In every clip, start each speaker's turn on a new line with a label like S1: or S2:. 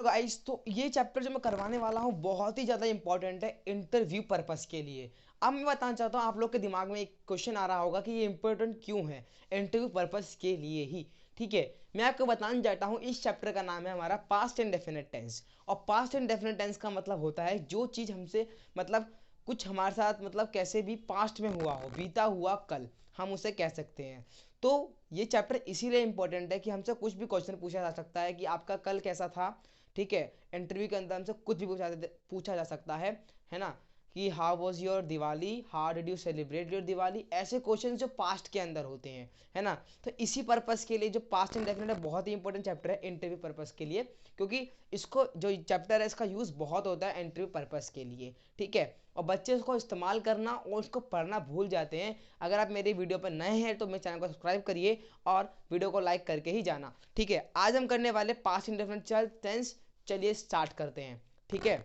S1: Guys तो ये chapter जो मैं करवाने वाला हूँ बहुत ही ज़्यादा इंपॉर्टेंट है इंटरव्यू पर्पस के लिए। अब मैं बताना चाहता हूँ, आप लोग के दिमाग में एक क्वेश्चन आ रहा होगा कि ये इंपॉर्टेंट क्यों है, इंटरव्यू पर्पस के लिए ही। ठीक है, मैं आपको बताना चाहता हूँ इस चैप्टर का नाम है हमारा पास्ट इंडेफिनिट टेंस। और पास्ट इंडेफिनिट टेंस का मतलब होता है जो चीज़ हमसे मतलब कुछ हमारे साथ मतलब कैसे भी पास्ट में हुआ हो, बीता हुआ कल, हम उसे कह सकते हैं। तो ये चैप्टर इसीलिए इंपॉर्टेंट है कि हमसे कुछ भी क्वेश्चन पूछा जा सकता है कि आपका कल कैसा था। ठीक है, इंटरव्यू के अंदर हमसे कुछ भी पूछा जा सकता है ना, कि how was your Diwali, how did you celebrate your Diwali, ऐसे क्वेश्चन जो पास्ट के अंदर होते हैं, है ना। तो इसी पर्पस के लिए जो पास्ट इंडेफिनिट है बहुत ही इंपॉर्टेंट चैप्टर है इंटरव्यू पर्पस के लिए, क्योंकि इसको जो चैप्टर है इसका यूज़ बहुत होता है इंटरव्यू पर्पस के लिए। ठीक है, और बच्चे उसको इस्तेमाल करना और उसको पढ़ना भूल जाते हैं। अगर आप मेरी वीडियो पर नए हैं तो मेरे चैनल को सब्सक्राइब करिए और वीडियो को लाइक करके ही जाना। ठीक है, आज हम करने वाले पास्ट इंडेफिनिट टेंस। चलिए स्टार्ट करते हैं। ठीक है,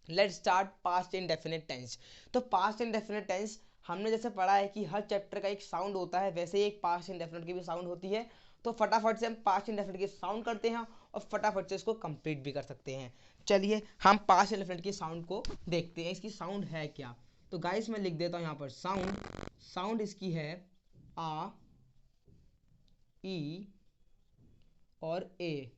S1: let's start past indefinite tense. तो पास्ट इंडेफिनिट टेंस हमने जैसे पढ़ा है कि हर चैप्टर का एक साउंड होता है, वैसे ही एक पास्ट इंडेफिनिट की भी साउंड होती है। तो फटाफट से हम पास्ट इंडेफिनिट की साउंड करते हैं और फटाफट से इसको कंप्लीट भी कर सकते हैं। चलिए हम पास्ट इंडेफिनिट की साउंड को देखते हैं, इसकी साउंड है क्या। तो गाइस मैं लिख देता हूँ यहाँ पर साउंड। साउंड इसकी है आ, ई और ए,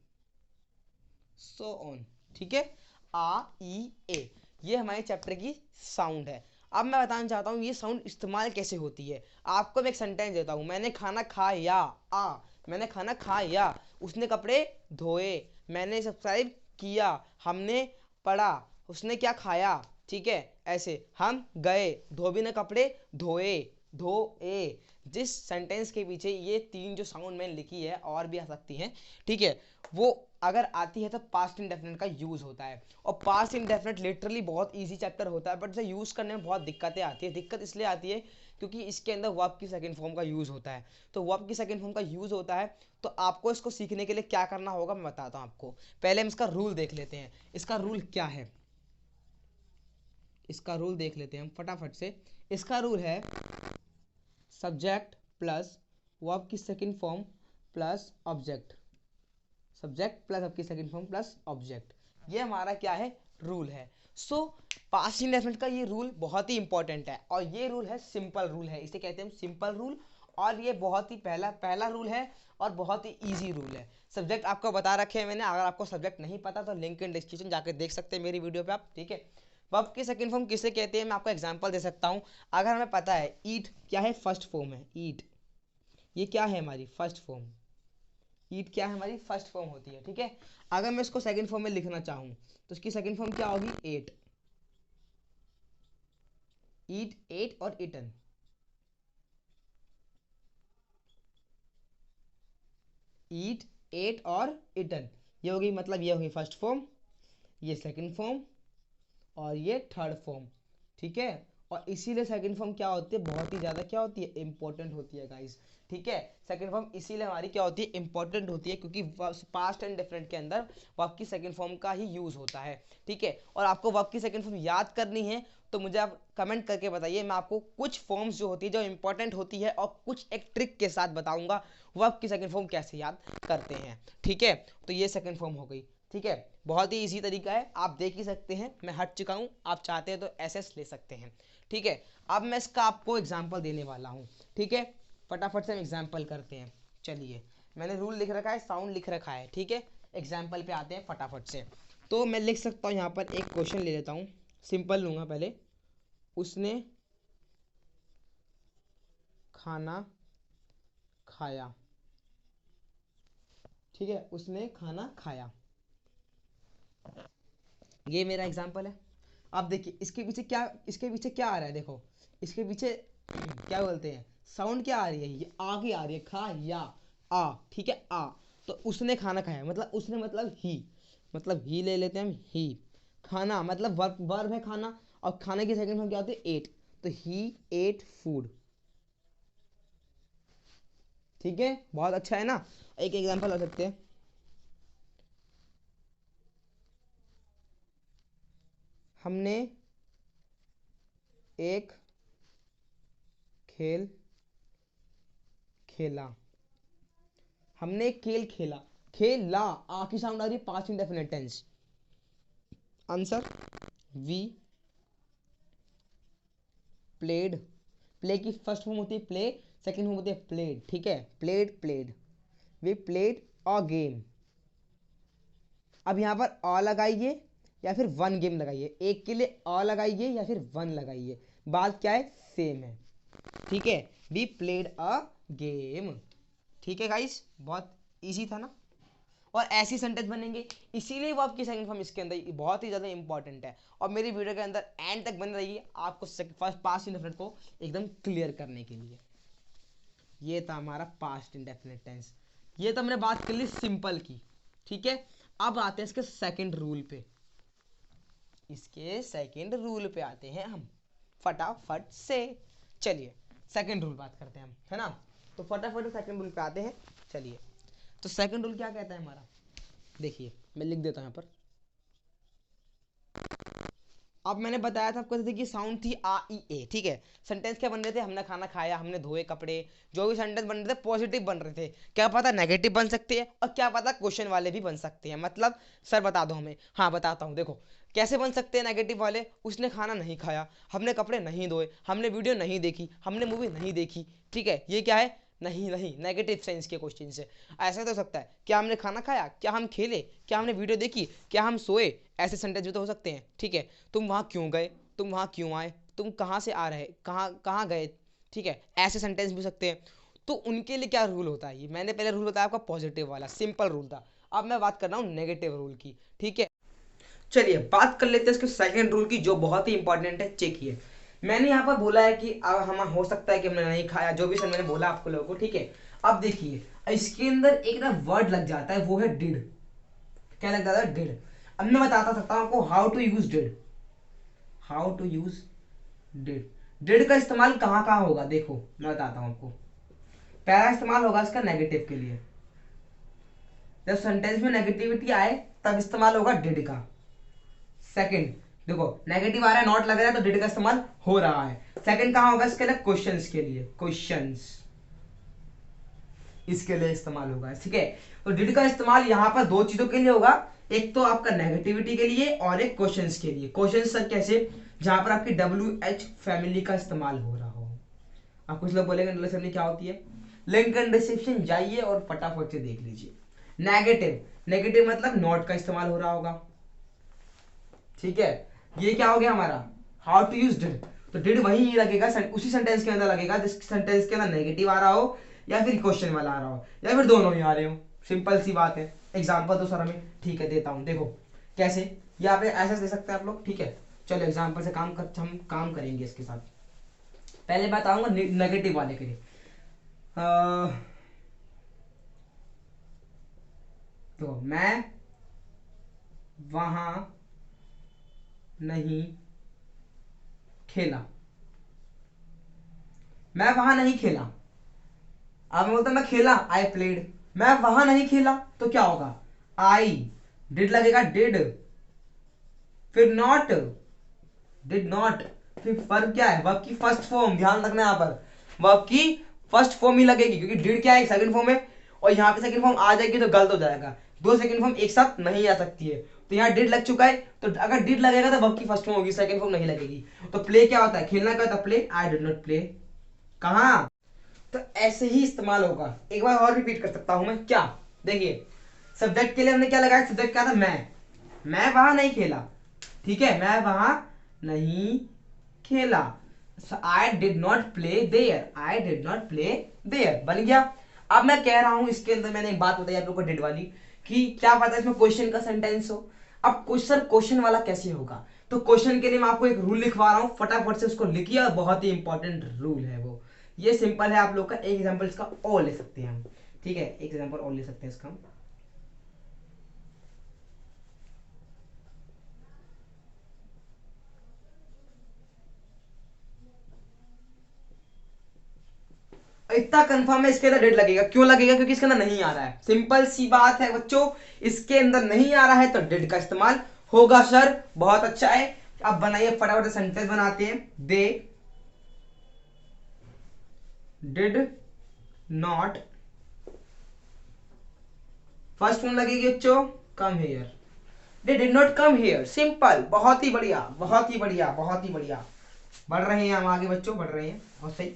S1: सो ऑन। ठीक है, आ ई ए, ये हमारे चैप्टर की साउंड है। अब मैं बताना चाहता हूँ ये साउंड इस्तेमाल कैसे होती है। आपको मैं एक सेंटेंस देता हूँ, मैंने खाना खाया। आ, मैंने खाना खाया। उसने कपड़े धोए। मैंने सब्सक्राइब किया। हमने पढ़ा। उसने क्या खाया। ठीक है, ऐसे हम गए। धोबी ने कपड़े धोए। धोए। जिस सेंटेंस के पीछे ये तीन जो साउंड मैंने लिखी है और भी आ सकती हैं, ठीक है, वो अगर आती है तो पास्ट इंडेफिनिट का यूज होता है। और पास्ट इंडेफिनिट लिटरली बहुत इजी चैप्टर होता है, बट इसे यूज करने में बहुत दिक्कतें आती है। दिक्कत इसलिए आती है क्योंकि इसके अंदर वर्ब की सेकंड फॉर्म का यूज होता है। तो वर्ब की सेकंड फॉर्म का यूज होता है, तो आपको इसको सीखने के लिए क्या करना होगा मैं बताता हूँ आपको। पहले हम इसका रूल देख लेते हैं। इसका रूल क्या है, इसका रूल देख लेते हैं हम फटाफट से। इसका रूल है सब्जेक्ट प्लस वर्ब की second form plus object. Subject plus आपकी सेकंड फॉर्म प्लस ऑब्जेक्ट, ये हमारा क्या है, रूल है। सो पास्ट इंडेफिनिट का ये रूल बहुत ही इंपॉर्टेंट है और ये रूल है सिंपल रूल है, इसे कहते हैं हम सिंपल रूल। और ये बहुत ही पहला पहला रूल है और बहुत ही इजी रूल है। सब्जेक्ट आपको बता रखे हैं मैंने, अगर आपको सब्जेक्ट नहीं पता तो लिंक इन डिस्क्रिप्शन जाकर देख सकते हैं मेरी वीडियो पे आप। ठीक है, वर्ब की सेकंड फॉर्म किसे कहते हैं मैं आपको एग्जांपल दे सकता हूँ। अगर हमें पता है ईट क्या है, फर्स्ट फॉर्म है ईट, ये क्या है हमारी फर्स्ट फॉर्म। ईट क्या है हमारी फर्स्ट फॉर्म होती है। ठीक है, अगर मैं इसको सेकंड फॉर्म में लिखना चाहूं तो इसकी सेकंड फॉर्म क्या होगी, एट। ईट, एट और इटन। ईट, एट और इटन, ये होगी मतलब ये होगी फर्स्ट फॉर्म, ये सेकंड फॉर्म और ये थर्ड फॉर्म। ठीक है, और इसीलिए सेकंड फॉर्म क्या होती है, बहुत ही ज़्यादा क्या होती है, इंपॉर्टेंट होती है गाइस। ठीक है, सेकंड फॉर्म इसीलिए हमारी क्या होती है, इंपॉर्टेंट होती है, क्योंकि पास्ट एंड डिफरेंट के अंदर वर्ब की सेकंड फॉर्म का ही यूज़ होता है। ठीक है, और आपको वर्ब की सेकंड फॉर्म याद करनी है तो मुझे आप कमेंट करके बताइए, मैं आपको कुछ फॉर्म्स जो होती है जो इंपॉर्टेंट होती है और कुछ एक ट्रिक के साथ बताऊंगा वर्ब की सेकंड फॉर्म कैसे याद करते हैं। ठीक है, तो ये सेकंड फॉर्म हो गई। ठीक है, बहुत ही इजी तरीका है, आप देख ही सकते हैं मैं हट चुका हूँ, आप चाहते हैं तो एसएस ले सकते हैं। ठीक है, अब मैं इसका आपको एग्जाम्पल देने वाला हूँ। ठीक है, फटाफट से हम एग्जाम्पल करते हैं। चलिए, मैंने रूल लिख रखा है, साउंड लिख रखा है। ठीक है, एग्जाम्पल पे आते हैं फटाफट से। तो मैं लिख सकता हूँ यहाँ पर एक क्वेश्चन ले लेता हूँ, सिंपल लूँगा पहले। उसने खाना खाया। ठीक है, उसने खाना खाया, ये मेरा एग्जाम्पल है। अब देखिए इसके पीछे क्या आ रहा है, देखो इसके पीछे क्या बोलते हैं, साउंड क्या आ रही है, ये आ की आ रही है, खा या आ। ठीक है, आ, तो उसने खाना खाया मतलब उसने मतलब ही ले लेते हैं हम, ही। खाना मतलब वर्ब, वर्ब है खाना, और खाने की सेकंड फॉर्म क्या होती है, एट। तो ही एट फूड। ठीक है, बहुत अच्छा है ना। एक एग्जांपल हो सकते हैं, हमने एक खेल खेला। हमने एक खेल खेला, खेला, आ की साउंड आ रही है, past indefinite tense. Answer we played. Play की फर्स्ट फॉर्म होती है प्ले, सेकंड फॉर्म होती है प्लेड, ठीक है, played played, we played a game. अब यहाँ पर अ लगाइए या फिर वन गेम लगाइए, एक के लिए अ लगाइए या फिर वन लगाइए, बात क्या है, सेम है, ठीक है, वी प्लेड अ गेम। ठीक है गाइस, बहुत इजी था ना। और ऐसी सेंटेंस बनेंगे, इसीलिए वो आपकी सेकंड फॉर्म इसके अंदर बहुत ही ज़्यादा इंपॉर्टेंट है। और मेरी वीडियो के अंदर एंड तक बने रहिए आपको फर्स्ट पास्ट इंडेफिनिट को एकदम क्लियर करने के लिए। ये था हमारा पास्ट इंडेफिनिट टेंस। ये तो हमने बात कर ली सिंपल की, ठीक है। अब आते हैं इसके सेकंड रूल पे, इसके सेकंड रूल पे आते हैं हम फटाफट से। चलिए सेकंड रूल बात करते हैं हम, है ना। तो फटाफट सेकंड रूल पे आते हैं, चलिए। तो सेकंड रूल क्या कहता है हमारा, देखिए मैं लिख देता हूं यहाँ पर। अब मैंने बताया था आपको कि साउंड थी आ ई ए, ठीक है। सेंटेंस क्या बन रहे थे, हमने खाना खाया, हमने धोए कपड़े, जो भी सेंटेंस बन रहे थे पॉजिटिव बन रहे थे। क्या पता नेगेटिव बन सकते हैं और क्या पता क्वेश्चन वाले भी बन सकते हैं। मतलब सर बता दो हमें, हाँ बताता हूँ, देखो कैसे बन सकते हैं नेगेटिव वाले। उसने खाना नहीं खाया, हमने कपड़े नहीं धोए, हमने वीडियो नहीं देखी, हमने मूवी नहीं देखी, ठीक है। ये क्या है, नहीं नहीं, नेगेटिव सेंस के क्वेश्चन से। ऐसा तो हो सकता है, क्या हमने खाना खाया, क्या हम खेले, क्या हमने वीडियो देखी, क्या हम सोए, ऐसे सेंटेंस भी तो हो सकते हैं, ठीक है। तुम वहाँ क्यों गए, तुम वहाँ क्यों आए, तुम कहाँ से आ रहे, कहाँ कहाँ गए, ठीक है, ऐसे सेंटेंस भी हो सकते हैं। तो उनके लिए क्या रूल होता है, ये मैंने पहले रूल बताया आपका पॉजिटिव वाला सिंपल रूल था। अब मैं बात कर रहा हूँ नेगेटिव रूल की, ठीक है। चलिए बात कर लेते हैं इसके सेकंड रूल की, जो बहुत ही इंपॉर्टेंट है। चेकिए, मैंने यहाँ पर बोला है कि अब हम हो सकता है कि हमने नहीं खाया, जो भी सर मैंने बोला आपको लोगों को, ठीक है। अब देखिए इसके अंदर एक ना वर्ड लग जाता है, वो है डिड। क्या लग जाता है, डिड। अब मैं बताता सकता हूँ आपको how to use did, how to use did. Did का इस्तेमाल कहाँ कहाँ होगा, देखो मैं बताता हूँ आपको। पहला इस्तेमाल होगा इसका नेगेटिव के लिए, जब सेंटेंस में नेगेटिविटी आए तब इस्तेमाल होगा डिड का। सेकंड, देखो नेगेटिव आ रहा है, नॉट लग रहा है, तो डिड का इस्तेमाल हो रहा है। सेकंड कहां होगा इसके लिए, क्वेश्चंस के लिए, क्वेश्चंस इसके लिए इस्तेमाल होगा, ठीक है। तो डिड का इस्तेमाल यहां पर दो चीजों के लिए होगा, एक तो आपका नेगेटिविटी के लिए और एक क्वेश्चंस के लिए। क्वेश्चंस सर कैसे, जहां पर आपकी WH फैमिली का इस्तेमाल हो रहा हो। अब कुछ लोग बोलेंगे नॉलेज फैमिली क्या होती है, लिंक एंड डिस्क्रिप्शन जाइए और फटाफट से देख लीजिए। नेगेटिव, नेगेटिव मतलब नॉट का इस्तेमाल हो रहा होगा, ठीक है। ये क्या हो गया हमारा, हाउ टू यूज डिड। तो डिड वही लगेगा, उसी सेंटेंस के अंदर लगेगा जिस सेंटेंस के अंदर नेगेटिव आ रहा हो या फिर क्वेश्चन वाला आ रहा हो या फिर दोनों ही आ रहे हो। सिंपल सी बात है। एग्जांपल तो सर हमें, ठीक है देता हूं, देखो कैसे, या फिर ऐसे दे सकते हैं आप लोग, ठीक है। चलो एग्जांपल से हम काम करेंगे इसके साथ। पहले बताऊंगा नेगेटिव वाले के लिए। तो मैं वहां नहीं खेला, मैं वहां नहीं खेला। अब मैं बोलता मैं खेला, आई प्लेड। मैं वहां नहीं खेला तो क्या होगा, आई, डिड लगेगा, डिड, फिर नॉट, डिड नॉट। फिर वर्ब क्या है, वर्ब की फर्स्ट फॉर्म, ध्यान रखना यहां पर वर्ब की फर्स्ट फॉर्म ही लगेगी, क्योंकि डिड क्या है सेकंड फॉर्म है, और यहाँ पे सेकंड फॉर्म आ जाएगी तो गलत हो जाएगा। दो सेकंड फॉर्म एक साथ नहीं आ सकती है। तो यहाँ डिड लग चुका है, तो अगर डिड लगेगा तो वर्ब की फर्स्ट फॉर्म होगी, सेकंड फॉर्म नहीं लगेगी। तो प्ले क्या होता है, खेलना क्या होता है, play, I did not play. कहाँ, तो ऐसे ही इस्तेमाल होगा। एक बार और रिपीट कर सकता हूं मैं, क्या, देखिए सब्जेक्ट के लिए हमने क्या लगाया, सब्जेक्ट क्या था, मैं वहां नहीं खेला, ठीक है, मैं वहां नहीं खेला। I did not play there, I did not play there बन गया। अब मैं कह रहा हूं इसके अंदर, मैंने एक बात बताई आप लोगों को डिड वाली, कि क्या पता इसमें क्वेश्चन का सेंटेंस हो। अब क्वेश्चन क्वेश्चन वाला कैसे होगा, तो क्वेश्चन के लिए मैं आपको एक रूल लिखवा रहा हूं, फटाफट से उसको लिखिए, और बहुत ही इंपॉर्टेंट रूल है वो। ये सिंपल है, आप लोग का एक एग्जांपल इसका और ले सकते हैं हम, ठीक है, एक एग्जांपल और ले सकते हैं इसका। इतना कंफर्म है इसके अंदर डेट लगेगा, क्यों लगेगा, क्योंकि इसके अंदर नहीं आ रहा है। सिंपल सी बात है बच्चों, इसके अंदर नहीं आ रहा है तो डेट का इस्तेमाल होगा सर, बहुत अच्छा है। अब बनाइए फटाफट सेंटेंस बनाते हैं। They did not first form लगेगी बच्चों come here, they did not come hair, simple, बहुत ही बढ़िया बहुत ही बढ़िया बहुत ही बढ़िया। बढ़ रहे हैं हम आगे बच्चों, बढ़ रहे हैं, बहुत सही।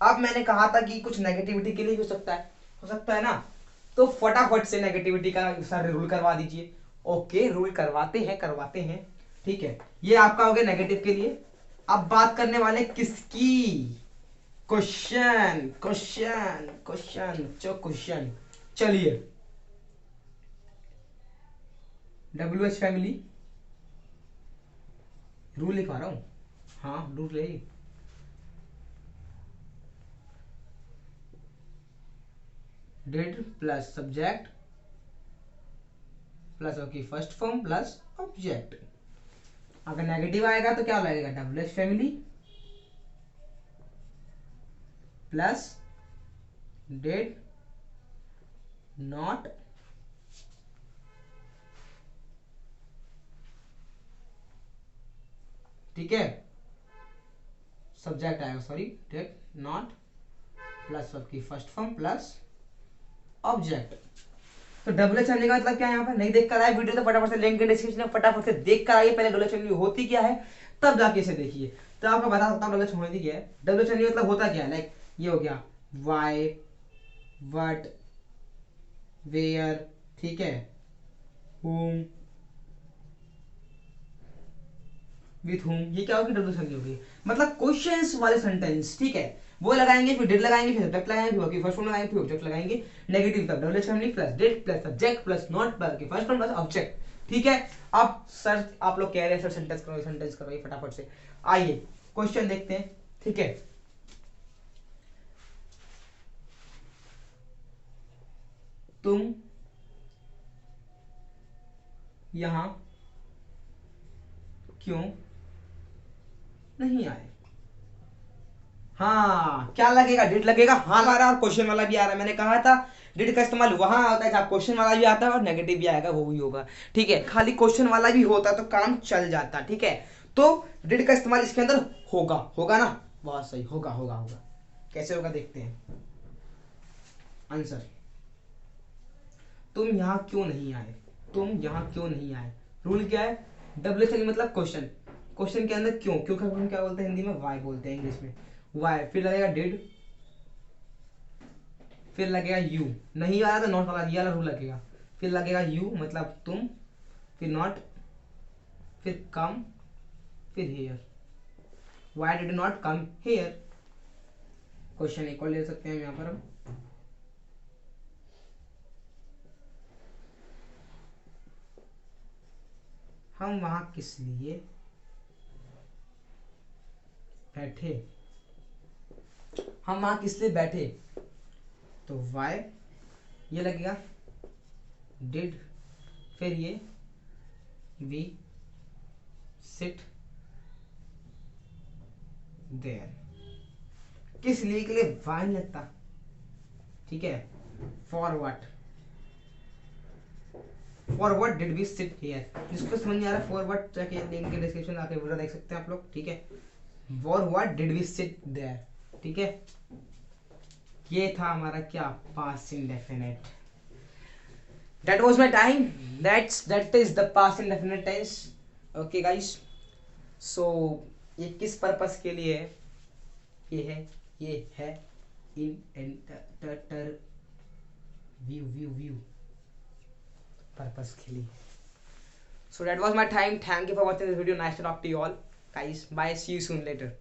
S1: अब मैंने कहा था कि कुछ नेगेटिविटी के लिए हो सकता है ना, तो फटाफट से नेगेटिविटी का सर रूल करवा दीजिए। ओके रूल करवाते हैं ठीक है, ये आपका हो गया नेगेटिव के लिए। अब बात करने वाले किसकी, क्वेश्चन क्वेश्चन क्वेश्चन जो क्वेश्चन, चलिए WH फैमिली, रूल लिखवा रहा हूं, हाँ रूल ले, did plus subject plus okay first form plus object. अगर नेगेटिव आएगा तो क्या लगेगा, WH family plus did not ठीक है, सब्जेक्ट आएगा सॉरी, डिड नॉट प्लस आपकी फर्स्ट फॉर्म प्लस ऑब्जेक्ट। तो WH फैमिली का मतलब क्या है, यहाँ पर नहीं देख कर आए वीडियो तो फटाफट से लिंक डिस्क्रिप्शन में फटाफट से देख कर आइए, पहले WH फैमिली होती क्या है तब जाके इसे देखिए। तो आपको बता सकता हूँ WH होती क्या है। WH फैमिली मतलब होता क्या है, लाइक ये हो गया वाई वट वेयर ठीक है, whom विथ whom, ये क्या होगी WH फैमिली होगी, मतलब क्वेश्चंस वाले सेंटेंस ठीक है, वो लगाएंगे फिर डिड लगाएंगे फिर सब्जेक्ट लगाएंगे फिर वर्ब फर्स्ट फॉर्म लगाएंगे फिर ऑब्जेक्ट लगाएंगे। नेगेटिव तब WH family plus did plus subject plus not plus first form plus object ठीक है। अब सर आप लोग कह रहे हैं सर सेंटेंस करो फटाफट से, आइए क्वेश्चन देखते हैं ठीक है। तुम यहां क्यों नहीं आए, हाँ क्या लगेगा, डिड लगेगा, हाँ आ रहा है और क्वेश्चन वाला भी आ रहा है। मैंने कहा था डिड का इस्तेमाल वहां होता है जहां क्वेश्चन वाला भी आता है और नेगेटिव भी आएगा वो भी होगा ठीक है, खाली क्वेश्चन वाला भी होता तो काम चल जाता ठीक है। तो डिड का इस्तेमाल इसके अंदर होगा, होगा ना, बहुत सही, होगा होगा होगा। कैसे होगा देखते हैं आंसर। तुम यहाँ क्यों नहीं आए, तुम यहाँ क्यों नहीं आए, रूल क्या है, WH मतलब क्वेश्चन, क्वेश्चन के अंदर क्यों का हम क्या बोलते हैं हिंदी में, वाई बोलते हैं इंग्लिश में, वाई फिर लगेगा डिड फिर लगेगा यू, नहीं आया तो नॉट वाला ये वाला रूल लगेगा, फिर लगेगा यू मतलब तुम, फिर नॉट, फिर कम, फिर here, why did not come here. Question एक और ले सकते हैं यहाँ पर हम वहां किस लिए बैठे, हम वहां किस लिए बैठे, तो वाई ये लगेगा डिड फिर ये वी सिट देयर, किस लिए के लिए वाई नहीं लगता ठीक है, for what did we sit here, जिसको समझ नहीं आ रहा फॉर व्हाट जाके लिंक के डिस्क्रिप्शन आके वीडियो देख सकते हैं आप लोग ठीक है, for what did we sit there ठीक है। ये था हमारा क्या, past indefinite. That was my time. That is the past indefinite tense. Okay guys. So ये किस पर्पस के लिए है, ये है व्यू पर्पस के लिए। So that was my time. Thank you for watching this video. Nice to talk to you all guys. Bye. See you soon later.